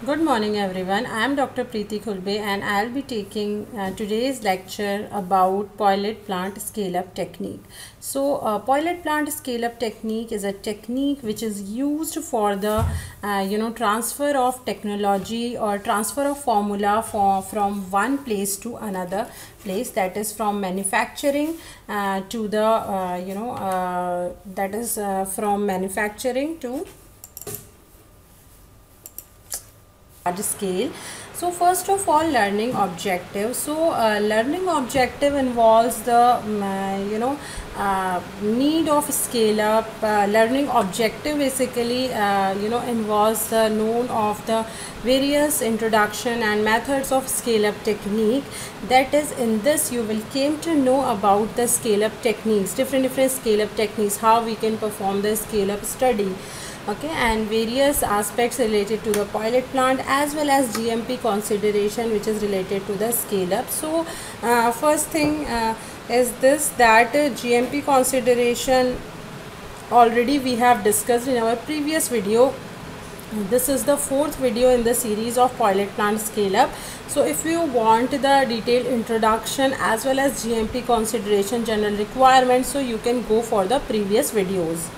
Good morning everyone. I am Dr. Preeti Khulbe and I will be taking today's lecture about pilot plant scale up technique. So pilot plant scale up technique is a technique which is used for the transfer of technology or transfer of formula from one place to another place, that is from manufacturing to the from manufacturing to large scale. So first of all, learning objective. So learning objective involves the need of scale up. Learning objective basically involves the known of the various introduction and methods of scale up technique. That is, in this you will came to know about the scale up techniques, different scale up techniques, how we can perform the scale up study, okay, and various aspects related to the pilot plant as well as GMP consideration which is related to the scale up. So first thing is this, that GMP consideration already we have discussed in our previous video. This is the fourth video in the series of pilot plant scale up. So if you want the detailed introduction as well as GMP consideration general requirements, so you can go for the previous videos.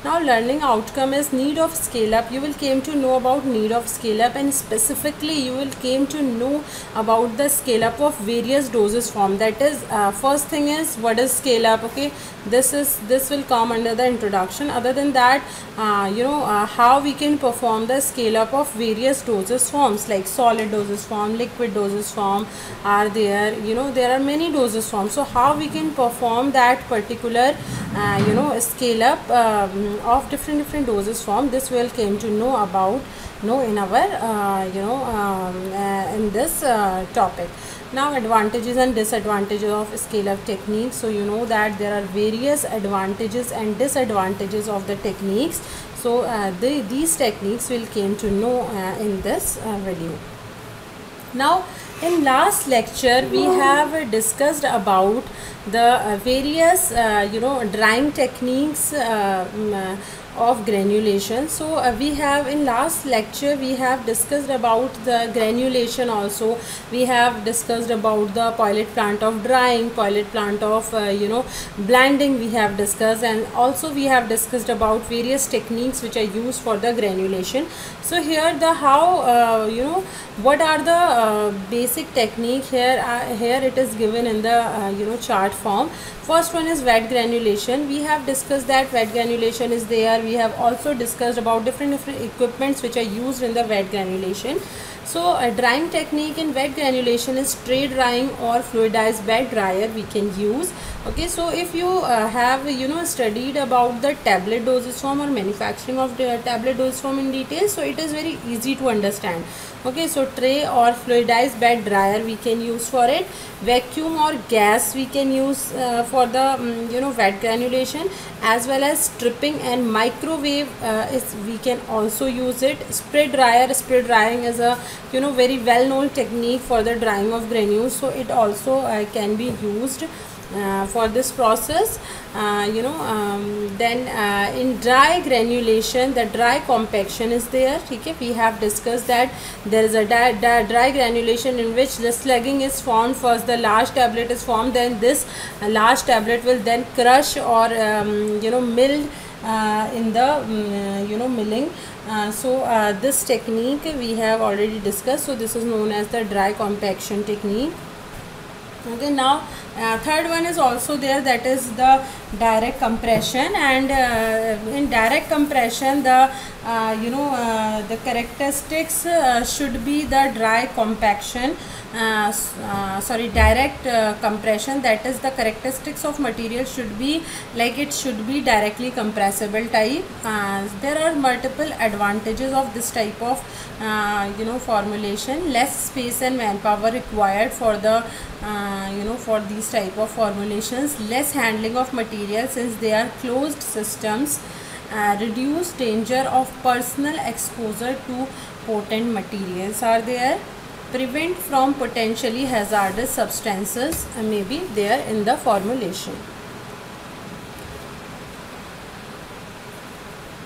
Now learning outcome is need of scale up. You will came to know about need of scale up, and specifically you will came to know about the scale up of various doses form. That is, first thing is what is scale up. Okay, this will come under the introduction. Other than that, how we can perform the scale up of various doses forms, like solid doses form, liquid doses form are there. There are many doses forms. So how we can perform that particular scale up of different doses form, this will came to know about in our in this topic. Now advantages and disadvantages of scale up techniques. So you know that there are various advantages and disadvantages of the techniques. So these techniques will came to know in this video. Now in last lecture we have discussed about the various drying techniques of granulation. So we have in last lecture we have discussed about the granulation. Also we have discussed about the pilot plant of drying, pilot plant of blending we have discussed, and also we have discussed about various techniques which are used for the granulation. So here the how what are the basic technique here. Here it is given in the chart form. First one is wet granulation. We have discussed that wet granulation is there. We have also discussed about different equipments which are used in the wet granulation. So a drying technique in wet granulation is tray drying or fluidized bed dryer we can use. Okay, so if you have studied about the tablet dosage form or manufacturing of the tablet dosage form in detail, so it is very easy to understand. Okay, so tray or fluidized bed dryer we can use for it. Vacuum or gas we can use for the wet granulation, as well as stripping and microwave we can also use it. Spray dryer, spray drying is a very well known technique for the drying of granules, so it also can be used for this process. Then in dry granulation, the dry compaction is there. Okay, we have discussed that there is a dry granulation in which the slugging is formed. First the large tablet is formed, then this large tablet will then crush or milled in the milling. This technique we have already discussed. So this is known as the dry compaction technique. Okay, now third one is also there, that is the direct compression. And in direct compression the the characteristics should be the dry compaction, direct compression. That is, the characteristics of material should be like it should be directly compressible type. There are multiple advantages of this type of formulation. Less space and manpower required for the for these type of formulations. Less handling of material since they are closed systems. Reduce danger of personal exposure to potent materials are there. Prevent from potentially hazardous substances may be there in the formulation.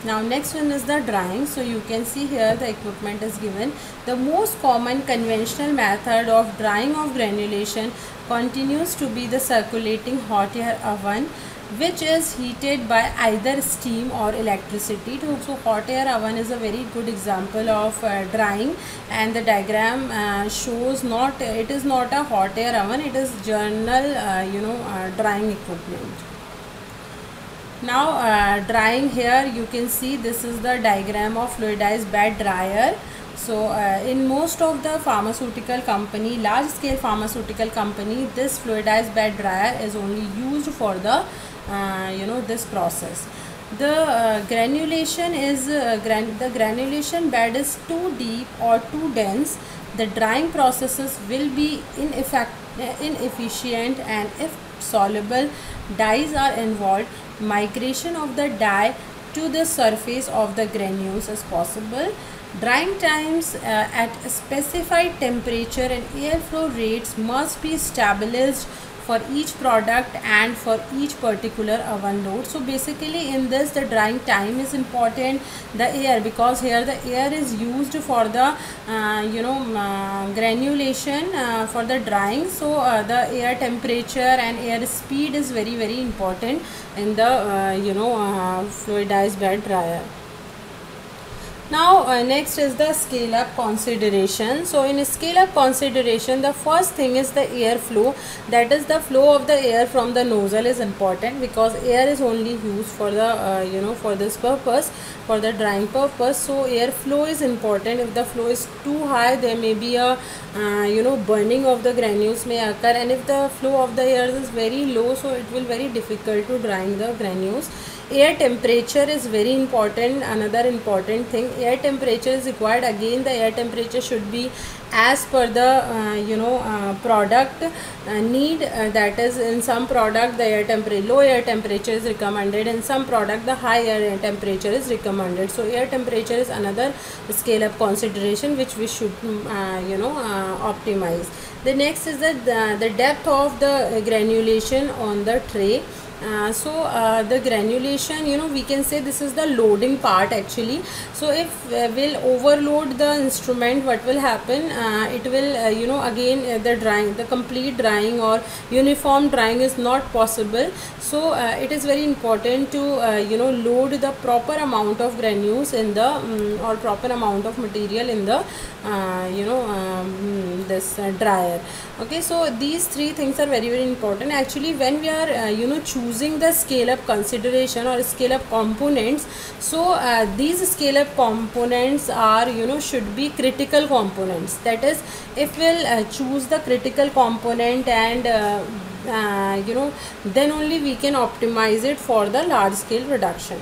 Now next one is the drying. So you can see here the equipment is given. The most common conventional method of drying of granulation continues to be the circulating hot air oven, which is heated by either steam or electricity. So hot air oven is a very good example of drying, and the diagram shows it is not a hot air oven, it is general drying equipment. Now drying, here you can see this is the diagram of fluidized bed dryer. So in most of the pharmaceutical company, large scale pharmaceutical company, this fluidized bed dryer is only used for the this process. The granulation is the granulation bed is too deep or too dense, the drying processes will be inefficient, and if soluble dyes are involved, migration of the dye to the surface of the granules is possible. Drying times at a specified temperature and airflow rates must be established for each product and for each particular oven load. So basically in this, the drying time is important, the air, because here the air is used for the granulation for the drying. So the air temperature and air speed is very important in the fluidized bed dryer. Now next is the scale up consideration. So in scale up consideration, the first thing is the air flow, that is the flow of the air from the nozzle is important, because air is only used for the for this purpose, for the drying purpose. So air flow is important. If the flow is too high, there may be a burning of the granules may occur, and if the flow of the air is very low, so it will very difficult to drying the granules. Air temperature is very important. Another important thing, air temperature is required. Again, the air temperature should be as per the product need, that is, in some product the low air temperature is recommended, in some product the high air temperature is recommended. So air temperature is another scale up consideration which we should optimize. The next is the depth of the granulation on the tray. The granulation, we can say this is the loading part actually. So if we'll overload the instrument, what will happen, it will again the complete drying or uniform drying is not possible. So it is very important to load the proper amount of granules in the or proper amount of material in the this dryer. Okay, so these three things are very important actually when we are choosing the scale up consideration or scale up components. So these scale up components are should be critical components, that is, if we'll choose the critical component and then only we can optimize it for the large scale production.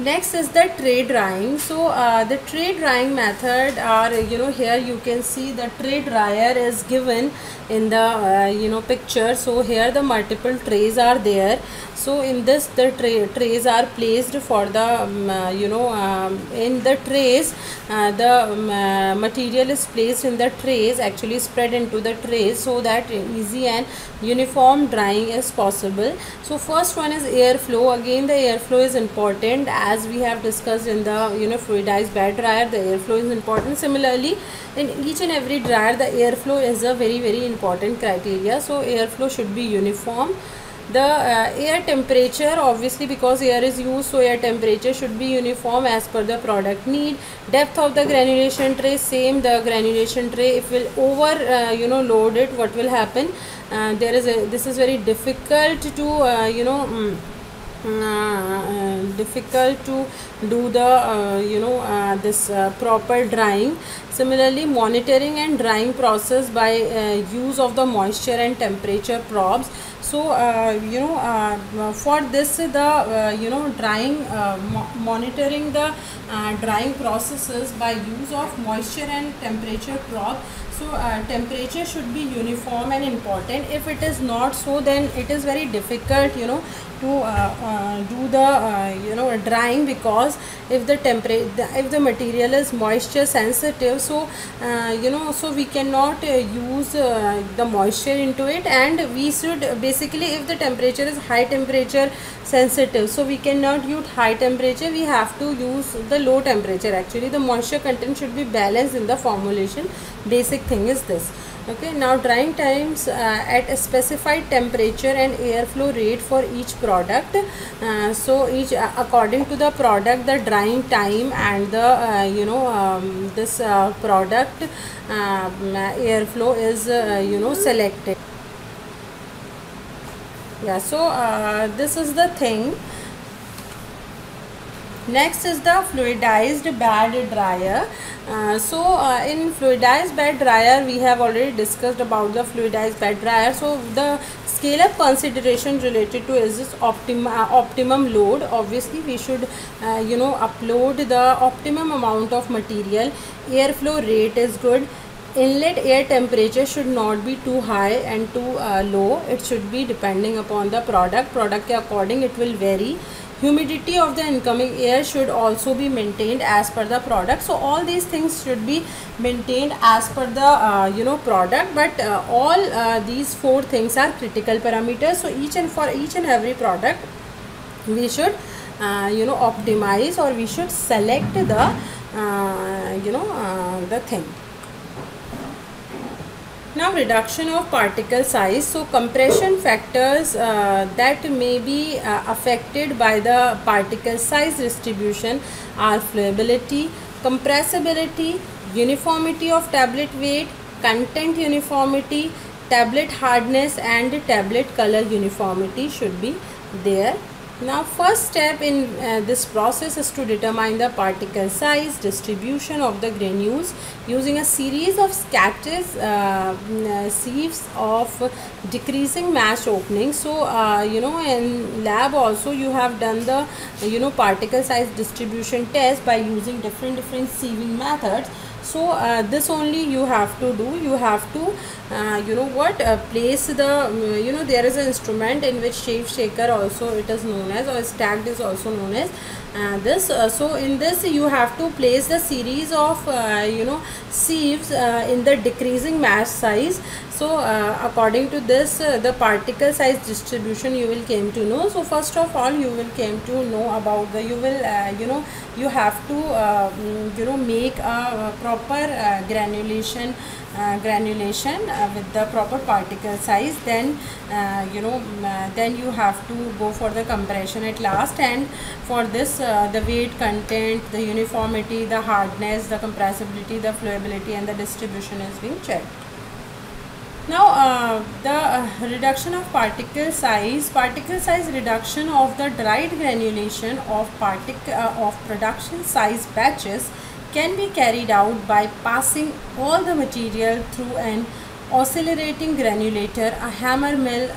Next is the tray drying. So the tray drying method are here you can see the tray dryer is given in the picture. So here the multiple trays are there. So in this the trays are placed for the in the trays the material is placed in the trays, actually spread into the trays, so that easy and uniform drying is possible. So first one is airflow. Again the airflow is important, as we have discussed in the fluidized bed dryer, the airflow is important. Similarly in each and every dryer the airflow is a very important criteria. So airflow should be uniform. The air temperature, obviously because air is used, so air temperature should be uniform as per the product need. Depth of the granulation tray, same, the granulation tray, if we'll over load it, what will happen, this is very difficult to difficult to do the this proper drying. Similarly, monitoring and drying process by use of the moisture and temperature probes. So for this the drying monitoring the drying processes by use of moisture and temperature probe. So temperature should be uniform and important. If it is not so, then it is very difficult, you know, to do the drying, because if the if the material is moisture sensitive, so so we cannot use the moisture into it, and we should basically, if the temperature is high temperature sensitive, so we cannot use high temperature, we have to use the low temperature. Actually the moisture content should be balanced in the formulation. Basic thing is this. Okay, now drying times at a specified temperature and airflow rate for each product. So each according to the product, the drying time and the this product airflow is selected. Yeah, so this is the thing. Next is the fluidized bed dryer. In fluidized bed dryer, we have already discussed about the fluidized bed dryer. So the scale up consideration related to is this optimum load. Obviously we should upload the optimum amount of material. Airflow rate is good. Inlet air temperature should not be too high and too low. It should be depending upon the product ke according it will vary. Humidity of the incoming air should also be maintained as per the product. So all these things should be maintained as per the product, but all these four things are critical parameters. So for each and every product we should optimize, or we should select the the thing. Now reduction of particle size. So compression factors that may be affected by the particle size distribution are flowability, compressibility, uniformity of tablet weight, content uniformity, tablet hardness, and tablet color uniformity should be there. Now first step in this process is to determine the particle size distribution of the granules using a series of scatters sieves of decreasing mass openings. So in lab also you have done the particle size distribution test by using different sieving methods. So this only you have to do. You have to place the there is an instrument in which sieve shaker also it is known as, or stacked is also known as this. So in this you have to place the series of sieves in the decreasing mass size. So according to this the particle size distribution you will came to know. So first of all you will came to know about the you have to make a proper granulation with the proper particle size. Then then you have to go for the compression at last, and for this the weight, content, the uniformity, the hardness, the compressibility, the flowability, and the distribution is being checked. Now the reduction of particle size reduction of the dried granulation of production size batches can be carried out by passing all the material through an oscillating granulator, a hammer mill,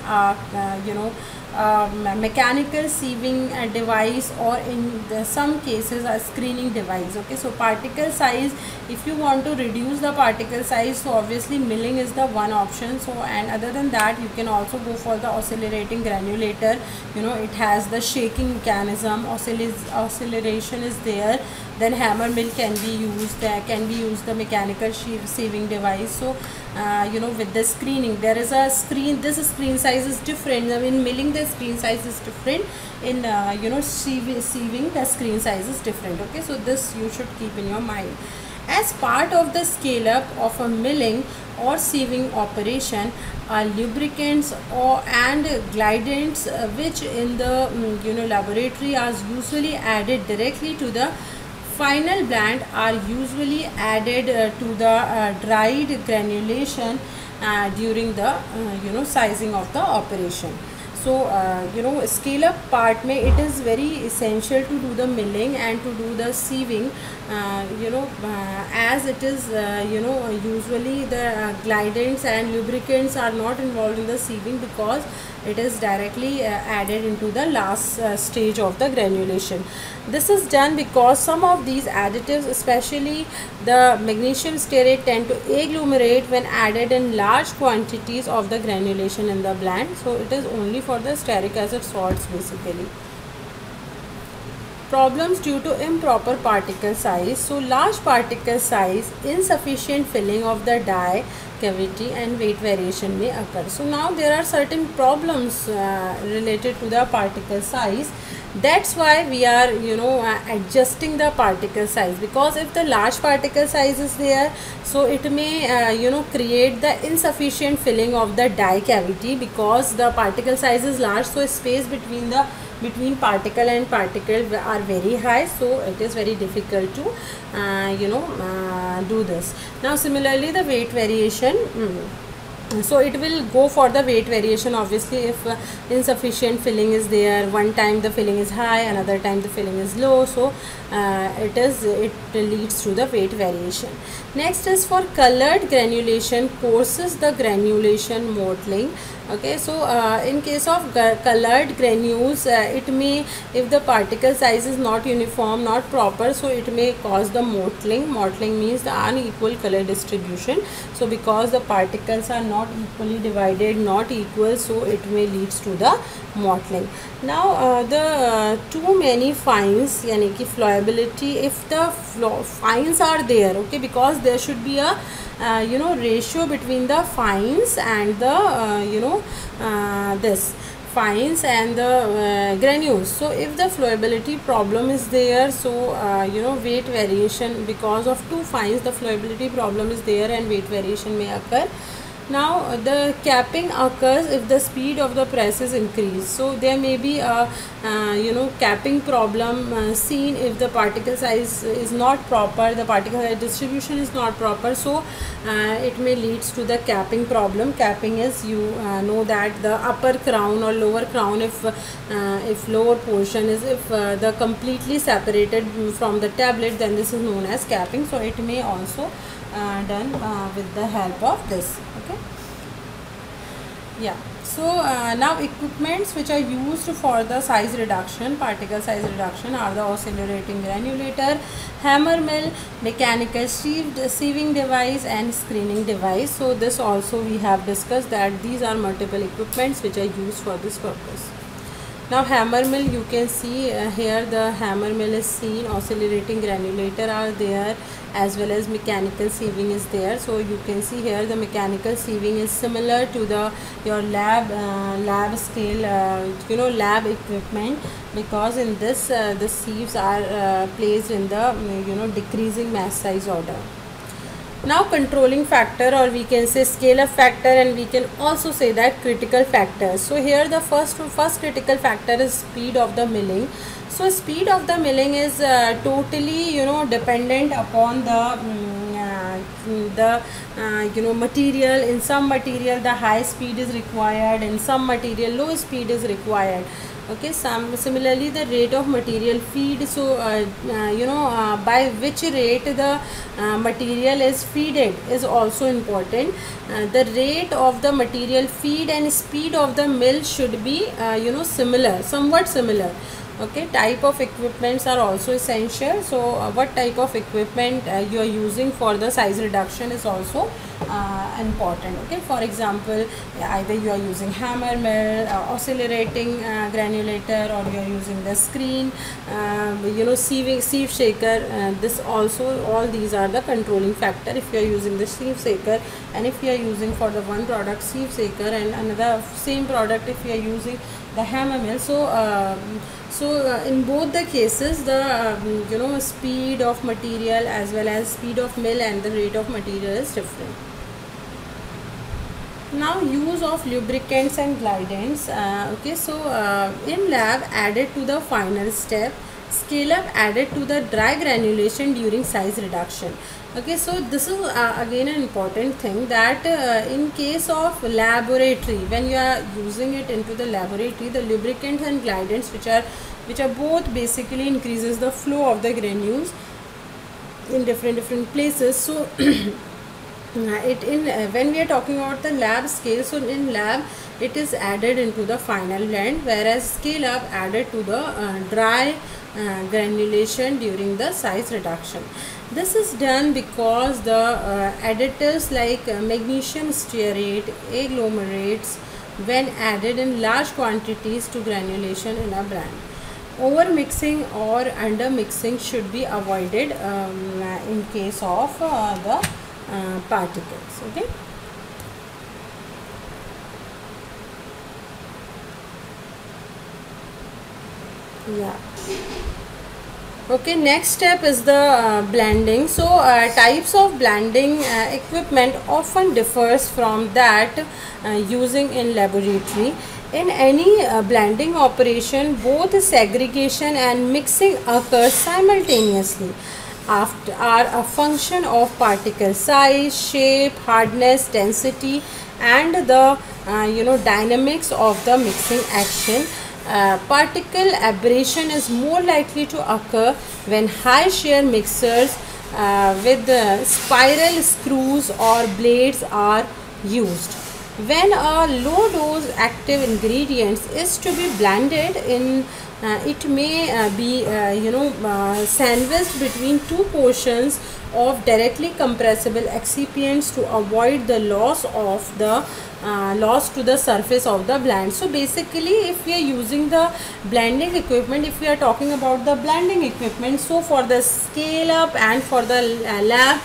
mechanical sieving device, or in some cases a screening device. Okay, so particle size, if you want to reduce the particle size, so obviously milling is the one option. So and other than that you can also go for the oscillating granulator. It has the shaking mechanism, oscillation is there. Then hammer mill can be used, the mechanical sieving device. So with the screening, there is a screen, this screen size is different. In milling the screen size is different, in sieving the screen size is different. Okay, so this you should keep in your mind. As part of the scale up of a milling or sieving operation, lubricants and glidants which in the laboratory are usually added directly to the final blend are usually added to the dried granulation during the sizing of the operation. So scale up part it is very essential to do the milling and to do the sieving, as it is usually the glidants and lubricants are not involved in the sieving, because it is directly added into the last stage of the granulation. This is done because some of these additives, especially the magnesium stearate, tend to agglomerate when added in large quantities of the granulation in the blend. So it is only for the stearic acid salts basically. Problems due to improper particle size. So large particle size, insufficient filling of the die cavity, and weight variation may occur. So now there are certain problems related to the particle size. That's why we are adjusting the particle size, because if the large particle size is there, so it may create the insufficient filling of the die cavity, because the particle size is large, so space between particle and particle are very high, so it is very difficult to do this. Now similarly, the weight variation, so it will go for the weight variation. Obviously, if insufficient filling is there, one time the filling is high, another time the filling is low, so it leads to the weight variation. Next is for colored granulation, courses the granulation mottling. Okay, so in case of colored granules, it may, if the particle size is not uniform, not proper, so it may cause the mottling. Mottling means the unequal color distribution. So because the particles are not equally divided, not equal, so it may leads to the mottling. Now the too many fines, yani ki flowability, if the fines are there, okay, because there should be a ratio between the fines and the this fines and the granules. So if the flowability problem is there, so weight variation, because of two fines the flowability problem is there and weight variation may occur. Now the capping occurs if the speed of the press is increased. So there may be a capping problem seen if the particle size is not proper, the particle size distribution is not proper, so it may leads to the capping problem. Capping is, you know that the upper crown or lower crown, if lower portion is the completely separated from the tablet, then this is known as capping. So it may also done with the help of this. Okay, yeah. So now equipments which are used for the size reduction, particle size reduction, are the oscillating granulator, hammer mill, mechanical sieving device, and screening device. So this also we have discussed that these are multiple equipments which are used for this purpose. Now hammer mill, you can see here the hammer mill is seen, oscillating granulator are there, as well as mechanical sieving is there. So you can see here the mechanical sieving is similar to the your lab scale lab equipment, because in this the sieves are placed in the decreasing mass size order. Now controlling factor, or we can say scale up factor, and we can also say that critical factor. So here the first critical factor is speed of the milling. So speed of the milling is totally dependent upon the material. In some material the high speed is required, in some material low speed is required. Okay, similarly the rate of material feed. So by which rate the material is feeded is also important. The rate of the material feed and speed of the mill should be similar, somewhat similar. Okay, type of equipments are also essential. So what type of equipment you are using for the size reduction is also important. Okay, for example, either you are using hammer mill, oscillating granulator, or you are using the screen, sieve shaker. This also, all these are the controlling factor. If you are using the sieve shaker, and if you are using for the one product sieve shaker, and another same product if you are using the hammer mill, so in both the cases the speed of material as well as speed of mill and the rate of material is different. Now use of lubricants and glidants. Okay, so in lab added to the final step, scale up added to the dry granulation during size reduction. Okay, so this is again an important thing, that in case of laboratory, when you are using it into the laboratory, the lubricants and glidants, which are both basically increases the flow of the granules in different places. So when we are talking about the lab scale, so in lab it is added into the final blend, whereas scale up added to the dry granulation during the size reduction. This is done because the additives like magnesium stearate, agglomerates, when added in large quantities to granulation in a blend. Over mixing or under mixing should be avoided in case of the particles. Okay. Yeah. Okay, next step is the blending. So types of blending equipment often differs from that using in laboratory. In any blending operation, both segregation and mixing occurs simultaneously. After are a function of particle size, shape, hardness, density, and the dynamics of the mixing action. Particle aberration is more likely to occur when high shear mixers with spiral screws or blades are used. When a low dose active ingredients is to be blended in, it may be sandwiched between two portions of directly compressible excipients to avoid the loss of the loss to the surface of the blend. So basically, if we are using the blending equipment, if we are talking about the blending equipment, so for the scale up and for the lab,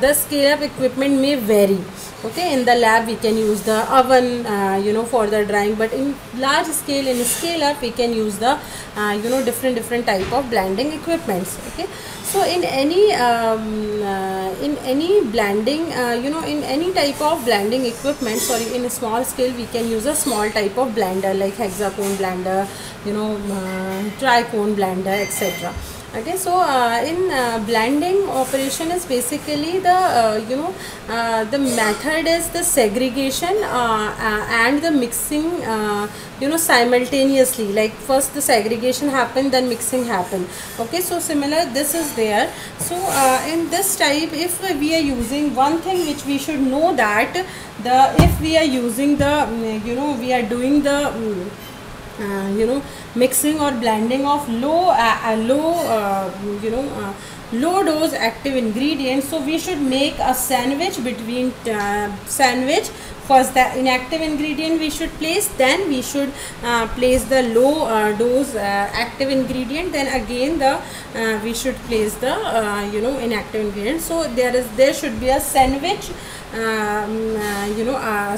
the scale up equipment may vary. Okay, in the lab we can use the oven for the drying, but in large scale, in scale up, we can use the different type of blending equipments. Okay, so in any blending in any type of blending equipment, sorry, in a small scale we can use a small type of blender like hexacone blender, tricone blender, etc. Okay, so in blending operation is basically the the method is the segregation and the mixing simultaneously, like first the segregation happen, then mixing happen. Okay, so similar this is there. So in this type, if we are using one thing which we should know, that if we are using the we are doing the mixing or blending of low dose active ingredients, so we should make a sandwich between sandwich. First the inactive ingredient we should place, then we should place the low dose active ingredient, then again the we should place the inactive ingredient. So there should be a sandwich,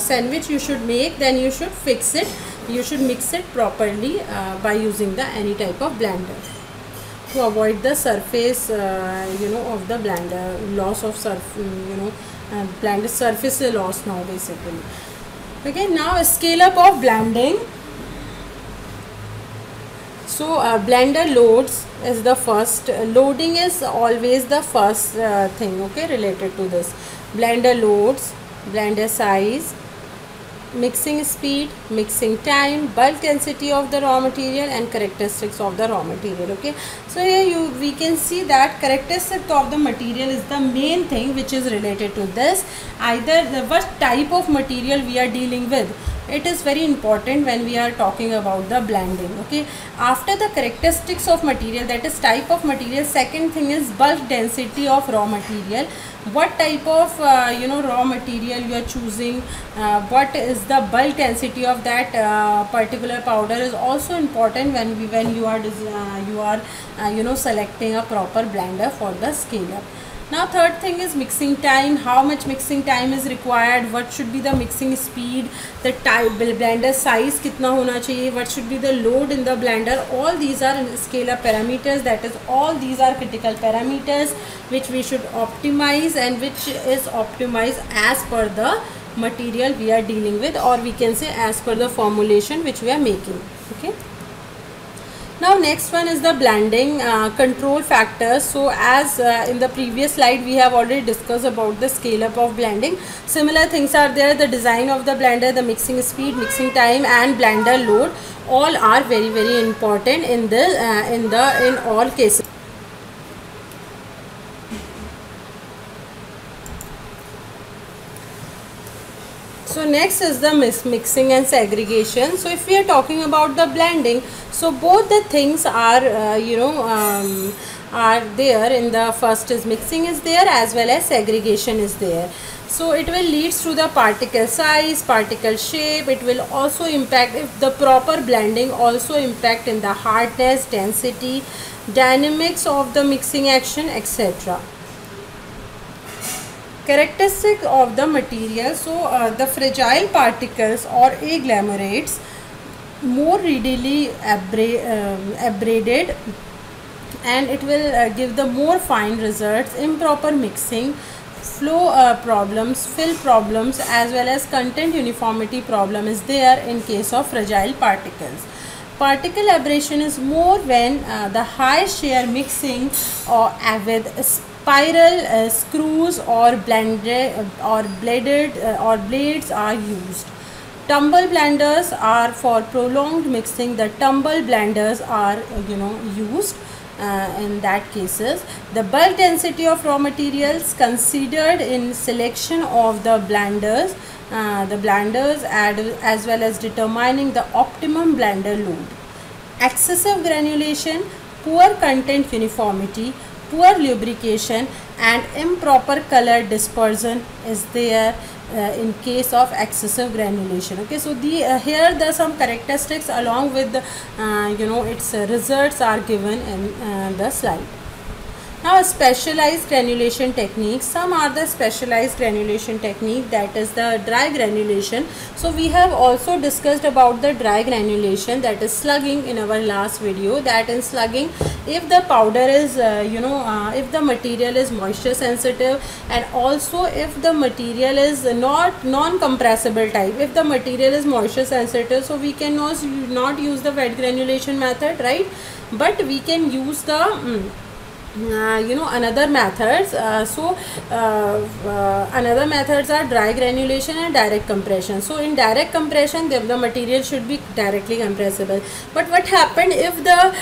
sandwich you should make, then you should fix it, you should mix it properly by using the any type of blender to avoid the surface of the blender, loss of blender surface loss now basically. Okay, now scale up of blending. So blender loads is the first. Loading is always the first thing, okay, related to this. Blender loads, blender size, mixing speed, mixing time, bulk density of the raw material, and characteristics of the raw material. Okay, so here we can see that characteristic of the material is the main thing which is related to this. Either what type of material we are dealing with, it is very important when we are talking about the blending. Okay, after the characteristics of material, that is type of material, second thing is bulk density of raw material. What type of raw material you are choosing, what is the bulk density of that particular powder is also important when you are selecting a proper blender for the scale up. Now third thing is mixing time. How much mixing time is required, what should be the mixing speed, the type, blender size kitna hona chahiye, what should be the load in the blender. All these are scale up parameters, that is all these are critical parameters which we should optimize, and which is optimized as per the material we are dealing with, or we can say as per the formulation which we are making. Okay, now next one is the blending control factors. So as in the previous slide we have already discussed about the scale up of blending. Similar things are there, the design of the blender, the mixing speed, mixing time, and blender load, all are very important in all cases. So next is the mixing and segregation. So if we are talking about the blending, so both the things are are there. In the first is mixing is there as well as segregation is there. So it will lead to the particle size, particle shape. It will also impact, if the proper blending, also impact in the hardness, density, dynamics of the mixing action, etc. Characteristic of the material. So the fragile particles or agglomerates more readily abraded, and it will give the more fine results. Improper mixing, flow problems, fill problems, as well as content uniformity problem is there in case of fragile particles. Particle aberration is more when the high shear mixing or with spiral screws or blades are used. Tumble blenders are for prolonged mixing. The tumble blenders are used in that cases. The bulk density of raw materials considered in selection of the blenders as well as determining the optimum blender load. Excessive granulation, poor content uniformity, poor lubrication, and improper color dispersion is there in case of excessive granulation. Okay, so here the some characteristics along with the, its results are given in the slide. Now specialized granulation techniques. Some are the specialized granulation technique, that is the dry granulation. So we have also discussed about the dry granulation, that is slugging, in our last video. That in slugging, if the powder is if the material is moisture sensitive, and also if the material is not non-compressible type, if the material is moisture sensitive, so we can not use the wet granulation method, right? But we can use the another methods. Another methods are dry granulation and direct compression. So in direct compression, the material should be directly compressible. But what happened if the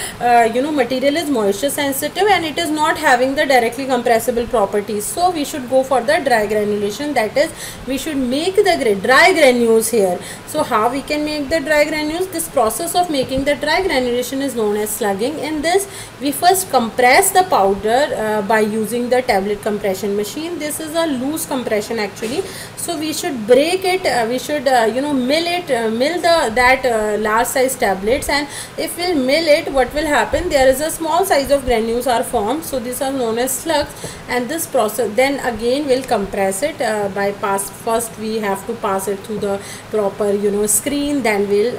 material is moisture sensitive and it is not having the directly compressible properties? So we should go for the dry granulation, that is we should make the dry granules here. So how we can make the dry granules? This process of making the dry granulation is known as slugging. In this, we first compress the powder by using the tablet compression machine. This is a loose compression actually, so we should break it, we should mill that large size tablets, and if we'll mill it, what will happen, there is a small size of granules are formed. So these are known as slugs, and this process then again will compress it by first we have to pass it through the proper screen, then we'll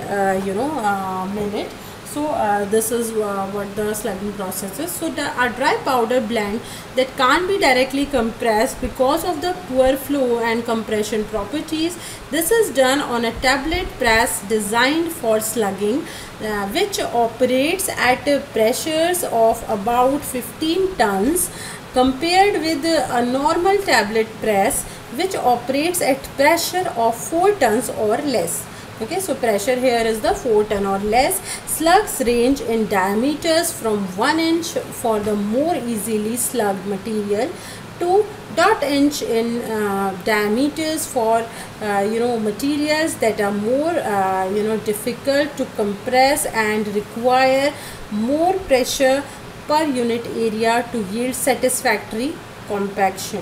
mill it. So this is what the slugging process is. So a dry powder blend that can't be directly compressed because of the poor flow and compression properties. This is done on a tablet press designed for slugging, which operates at pressures of about 15 tons compared with a normal tablet press which operates at pressure of 4 tons or less. Okay, so pressure here is the 4 ton or less. Slugs range in diameters from 1 inch for the more easily slugged material to .inch in diameters for materials that are more difficult to compress and require more pressure per unit area to yield satisfactory compacts.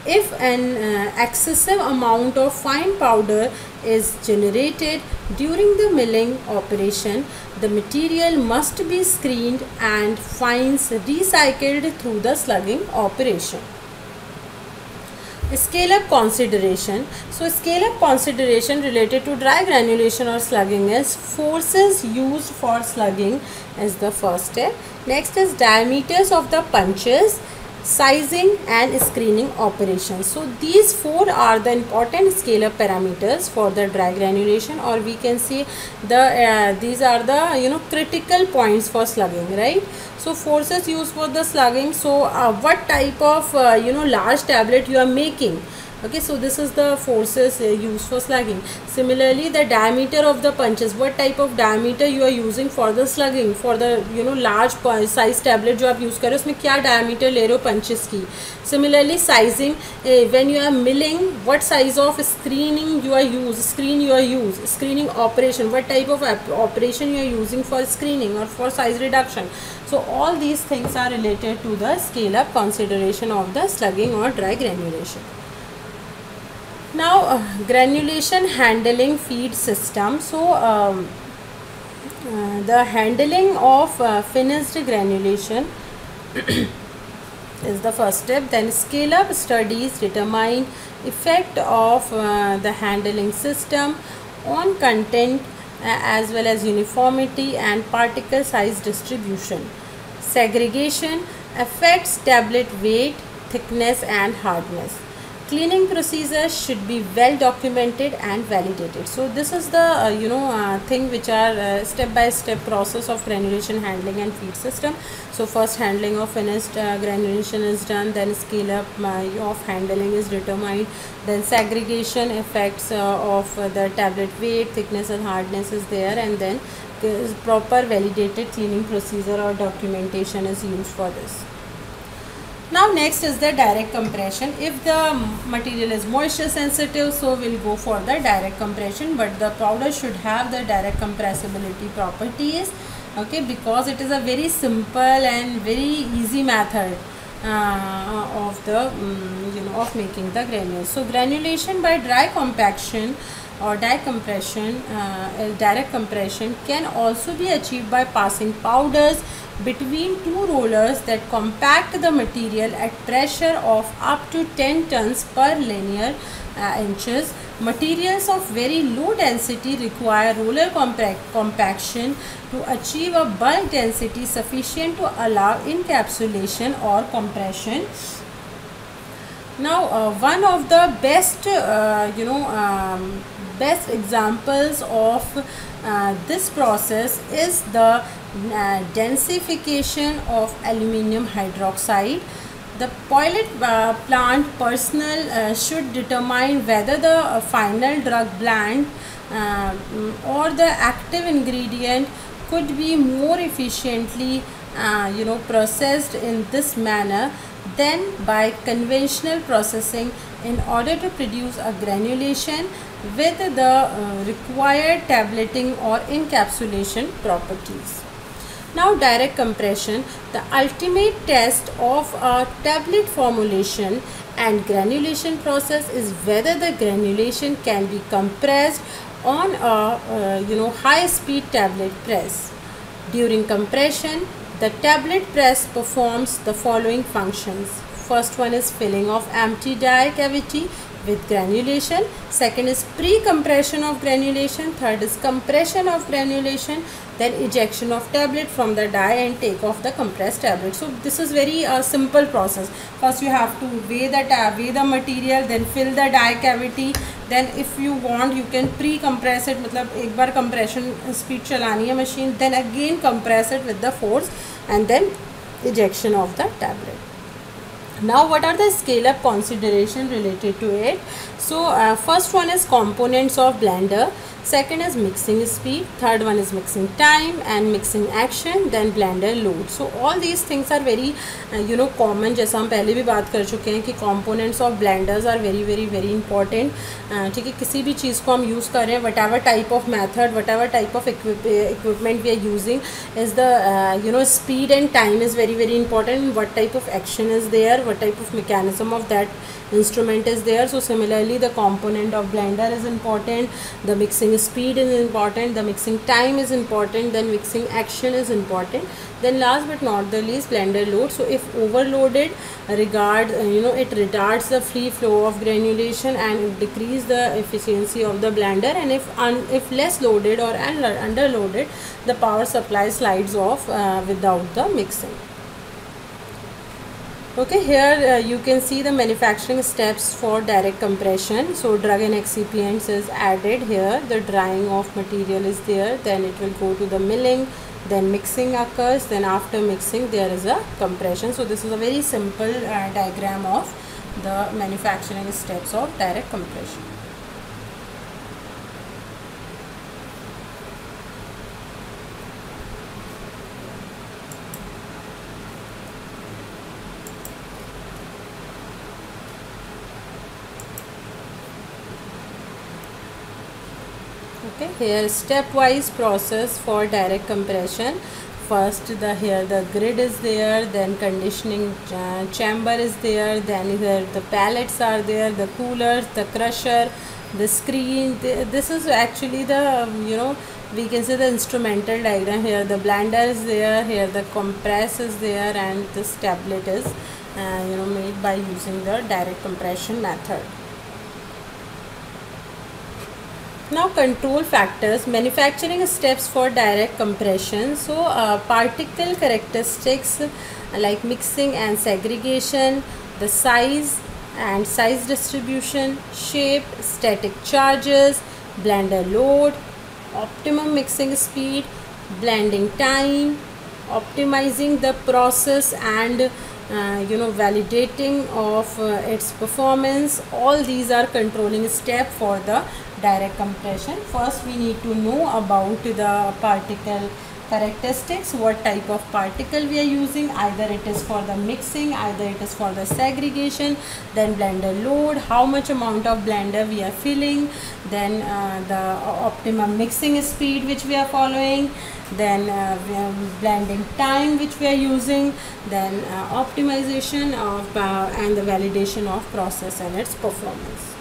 If an excessive amount of fine powder is generated during the milling operation, the material must be screened and fines recycled through the slugging operation. Scale up consideration. So scale up consideration related to dry granulation or slugging is forces used for slugging as the first step. Next is diameters of the punches, sizing and screening operations. So these 4 are the important scale up parameters for the dry granulation, or we can say these are the critical points for slugging, right? So forces used for the slugging. So what type of large tablet you are making? Okay, so this is the forces used for slugging. Similarly, the diameter of the punches, what type of diameter you are using for the slugging, for the large size tablet जो आप use कर रहे हो उसमें क्या diameter ले रहे हो punches की. Similarly, sizing, when you are milling, what size of screening you are use, screening operation, what type of operation you are using for screening or for size reduction. So all these things are related to the scale up consideration of the slugging or dry granulation. Now granulation handling feed system. So the handling of finished granulation is the first step. Then scale up studies determine effect of the handling system on content as well as uniformity and particle size distribution. Segregation affects tablet weight, thickness and hardness. Cleaning procedures should be well documented and validated. So this is the thing which are step by step process of granulation handling and feed system. So first handling of finished granulation is done, then scale up of handling is determined, then segregation effects of the tablet weight, thickness and hardness is there, and then proper validated cleaning procedure or documentation is used for this. Now next is the direct compression. If the material is moisture sensitive, so we'll go for the direct compression, but the powder should have the direct compressibility properties, okay, because it is a very simple and very easy method of the of making the granules. So granulation by dry compaction or direct compression can also be achieved by passing powders between two rollers that compact the material at pressure of up to 10 tons per linear inches. Materials of very low density require roller compaction to achieve a bulk density sufficient to allow encapsulation or compression. Now one of the best best examples of this process is the densification of aluminium hydroxide. The pilot plant personnel should determine whether the final drug blend or the active ingredient could be more efficiently processed in this manner than by conventional processing in order to produce a granulation with the required tableting or encapsulation properties. Now direct compression, the ultimate test of a tablet formulation and granulation process is whether the granulation can be compressed on a high speed tablet press. During compression, the tablet press performs the following functions. First one is filling of empty die cavity with granulation. Second is pre-compression of granulation. Third is compression of granulation. Then ejection of tablet from the die and take off the compressed tablet. So this is very simple process. First you have to weigh the material, then fill the die cavity. Then if you want, you can pre-compress it, मतलब एक बार compression speed चलानी है machine, then again compress it with the force and then ejection of the tablet. Now what are the scale up consideration related to it? So first one is components of blender, second is mixing speed, third one is mixing time and mixing action, then blender load. So all these things are very common, जैसा हम पहले भी बात कर चुके हैं कि components of blenders are very very very important. ठीक है, किसी भी चीज़ को हम यूज़ कर रहे हैं, whatever type of method, whatever type of equipment we are using, is the speed and time is very very important. What type of action is there, what type of mechanism of that instrument is there. So similarly the component of blender is important, the mixing speed is important, the mixing time is important, then mixing action is important, then last but not the least blender load. So if overloaded, it retards the free flow of granulation and it decrease the efficiency of the blender, and if less loaded or underloaded, the power supply slides off without the mixing. Okay, here you can see the manufacturing steps for direct compression. So drug and excipients is added here, the drying of material is there, then it will go to the milling, then mixing occurs, then after mixing there is a compression. So this is a very simple diagram of the manufacturing steps of direct compression. Okay, here stepwise process for direct compression. First here the grid is there, then conditioning chamber is there, then here the pallets are there, the coolers, the crusher, the screen. This is actually the we can say the instrumental diagram. Here the blender is there, here the compress is there, and this tablet is made by using the direct compression method. Now control factors, manufacturing steps for direct compression. So particle characteristics like mixing and segregation, the size and size distribution, shape, static charges, blender load, optimum mixing speed, blending time, optimizing the process, and validating of its performance. All these are controlling step for the direct compression. First we need to know about the particle characteristics, what type of particle we are using, either it is for the mixing, either it is for the segregation, then blender load, how much amount of blender we are filling, then the optimum mixing speed which we are following, then blending time which we are using, then optimization of and the validation of process and its performance.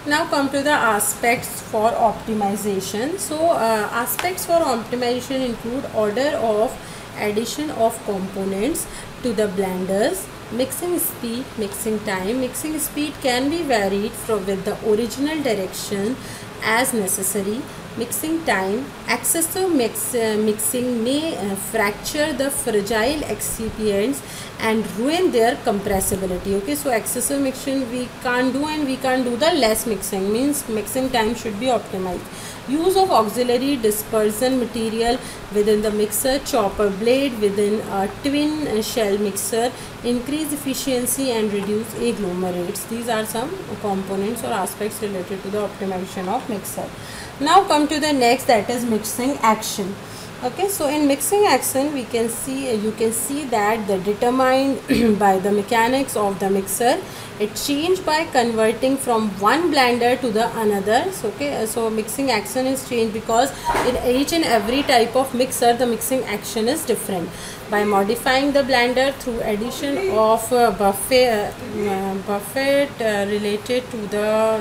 Now come to the aspects for optimization. So aspects for optimization include order of addition of components to the blenders, mixing speed, mixing time. Mixing speed can be varied with the original direction as necessary. Mixing time, excessive mixing may fracture the fragile excipients and ruin their compressibility. Okay, so excessive mixing we can't do, and we can't do the less mixing, means mixing time should be optimized. Use of auxiliary dispersion material within the mixer, chopper blade within a twin shell mixer, increase efficiency and reduce agglomerates. These are some components or aspects related to the optimization of mixer. Now come to the next, that is mixing action. Okay, so in mixing action we can see, you can see that the determined by the mechanics of the mixer. It changed by converting from one blender to the another. So, okay, so mixing action is changed because in each and every type of mixer the mixing action is different. By modifying the blender through addition of buffet related to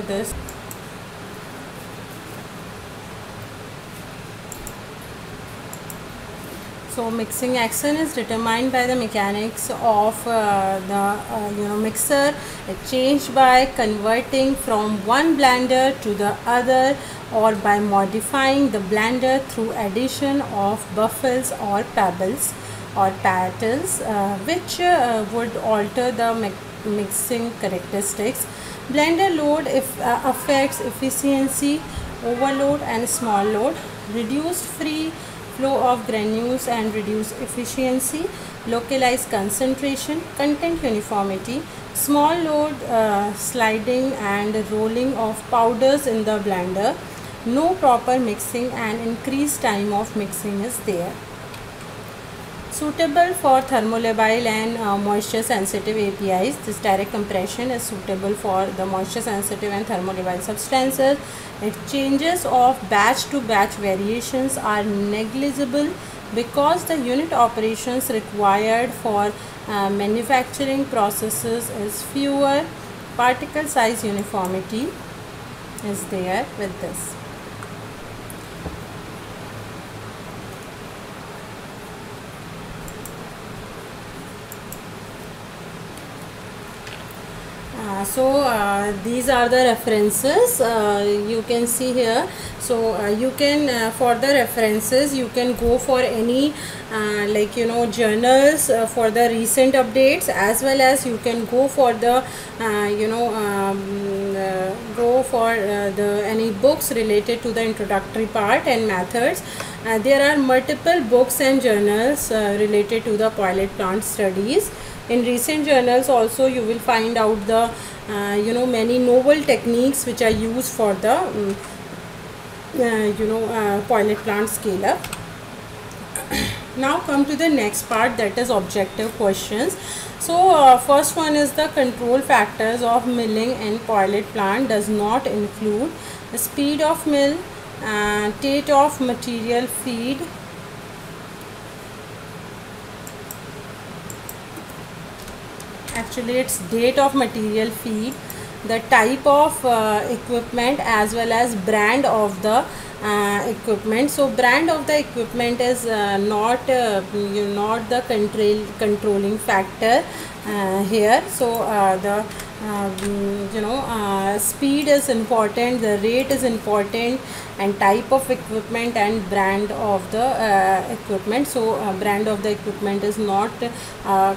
this. So mixing action is determined by the mechanics of the mixer. It changed by converting from one blender to the other, or by modifying the blender through addition of buffers or pebbles or patterns which would alter the mixing characteristics. Blender load affects efficiency, overload and small load, reduced free flow of granules and reduce efficiency, localized concentration, content uniformity, small load sliding and rolling of powders in the blender, no proper mixing, and increased time of mixing is there. Suitable for thermolabile and moisture sensitive APIs. This direct compression is suitable for the moisture sensitive and thermolabile substances. Its changes of batch to batch variations are negligible because the unit operations required for manufacturing processes is fewer. Particle size uniformity is there with this. These are the references you can see here. You can for the references you can go for any like journals for the recent updates, as well as you can go for the go for the any books related to the introductory part and methods. There are multiple books and journals related to the pilot plant studies. In recent journals also you will find out the many novel techniques which are used for the pilot plant scale up. Now come to the next part, that is objective questions. First one is the control factors of milling in pilot plant does not include the speed of mill, date of material feed, actually it's date of material feed, the type of equipment, as well as brand of the equipment. So brand of the equipment is not the controlling factor here. The speed is important, the rate is important, and type of equipment and brand of the equipment. Brand of the equipment is not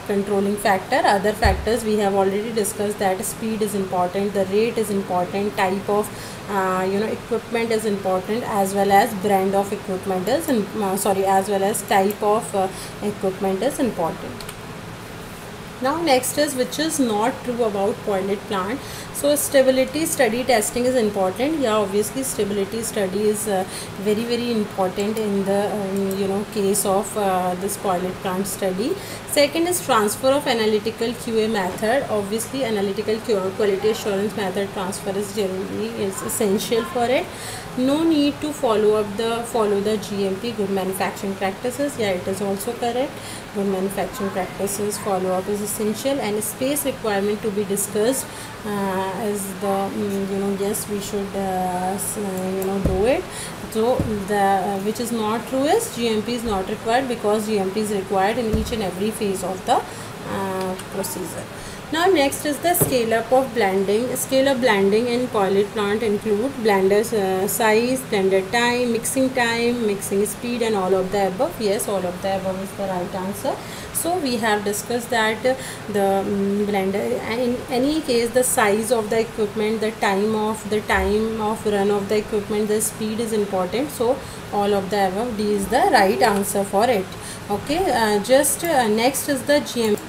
controlling factor. Other factors we have already discussed, that speed is important, the rate is important, type of equipment is important, as well as brand of equipment is as well as type of equipment is important. Now next is which is not true about pilot plant. So stability study testing is important. Yeah, obviously stability study is very important in the case of this pilot plant study. Second is transfer of analytical QA method. Obviously analytical quality assurance method transfer is essential for it. No need to follow the GMP, good manufacturing practices. Yeah, it is also correct. Good manufacturing practices follow up is essential, and space requirement to be discussed is the yes, we should do it. So the which is not true is GMP is not required, because GMP is required in each and every phase of the procedure. Now next is the scale up of blending. Scale up blending in pilot plant include blender size, blender time, mixing speed, and all of the above. Yes, all of the above is the right answer. So we have discussed that the blender, in any case the size of the equipment, the time of run of the equipment, the speed is important. So all of the above, D is the right answer for it. Okay, next is the GMP.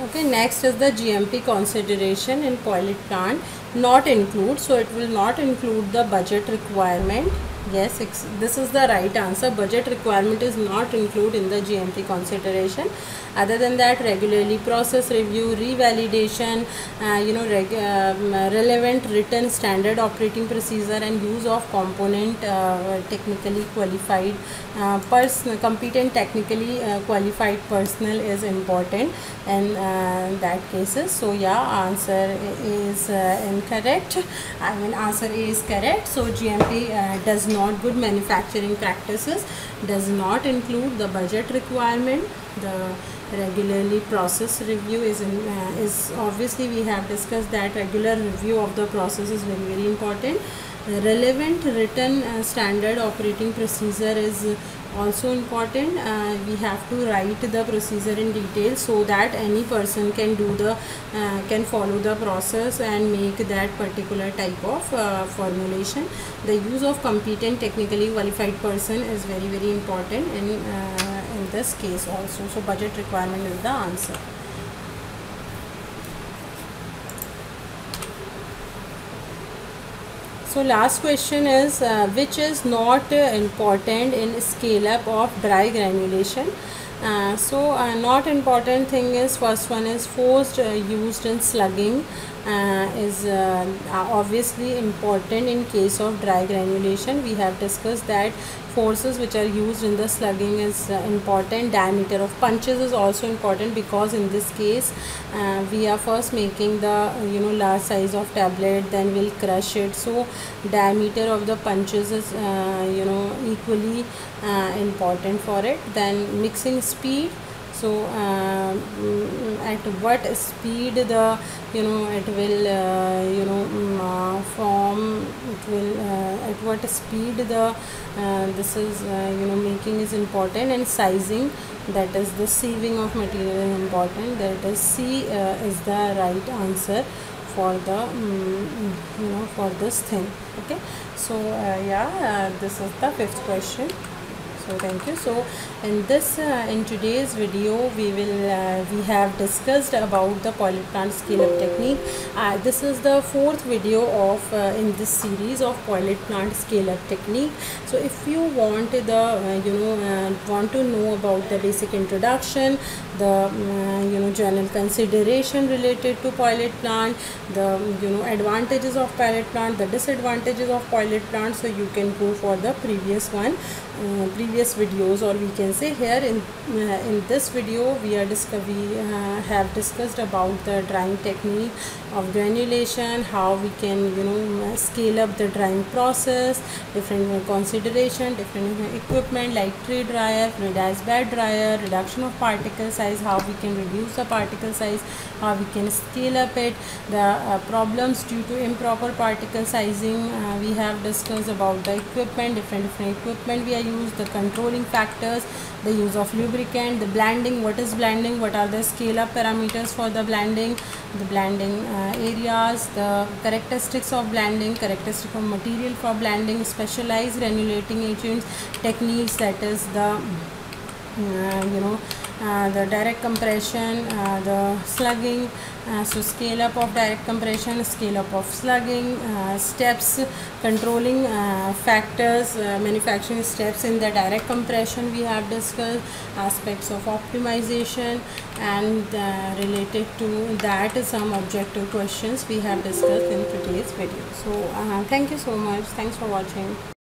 Okay, next is the GMP consideration in pilot plant not include. So it will not include the budget requirement. Yes, this is the right answer. Budget requirement is not included in the GMP consideration. Other than that, regularly process review, revalidation, relevant written standard operating procedure, and use of component technically qualified competent technically qualified personnel is important in that cases. So yeah, answer is incorrect. I mean answer A is correct. So GMP does not, good manufacturing practices does not include the budget requirement. The regularly process review is obviously we have discussed that regular review of the process is very important. Relevant written standard operating procedure is also important. We have to write the procedure in detail so that any person can can follow the process and make that particular type of formulation. The use of competent technically qualified person is very important in this case also. So budget requirement is the answer. So last question is which is not important in scale up of dry granulation. Not important thing is, first one is forced used in slugging is obviously important in case of dry granulation. We have discussed that forces which are used in the slugging is important. Diameter of punches is also important, because in this case we are first making the large size of tablet, then we'll crush it. So diameter of the punches is equally important for it. Then mixing speed. So at what speed the it will form, it will at what speed the this is making is important, and sizing, that is the sieving of material is important. That is C is the right answer for the for this thing. Okay, so this is the fifth question. So thank you. So in today's video we have discussed about the pilot plant scale up technique. This is the fourth video of in this series of pilot plant scale up technique. So if you want the want to know about the basic introduction, the general consideration related to pilot plant, the advantages of pilot plant, the disadvantages of pilot plant, so you can go for the previous videos, or we can say here in this video we have discussed about the drying technique of granulation, how we can scale up the drying process, different consideration, different equipment like tray dryer, fluidized bed dryer, reduction of particle size, how we can reduce the particle size, how we can scale up it, the problems due to improper particle sizing. We have discussed about the equipment, different equipment we are used, the controlling factors, the use of lubricant, the blending, what is blending, what are the scale up parameters for the blending, the blending areas, the characteristics of blending, characteristic of material for blending, specialized granulating agents, techniques, that is the the direct compression, the slugging, so scale up of direct compression, scale up of slugging, steps, controlling factors, manufacturing steps in the direct compression we have discussed, aspects of optimization, and related to that some objective questions we have discussed in today's video. So thank you so much, thanks for watching.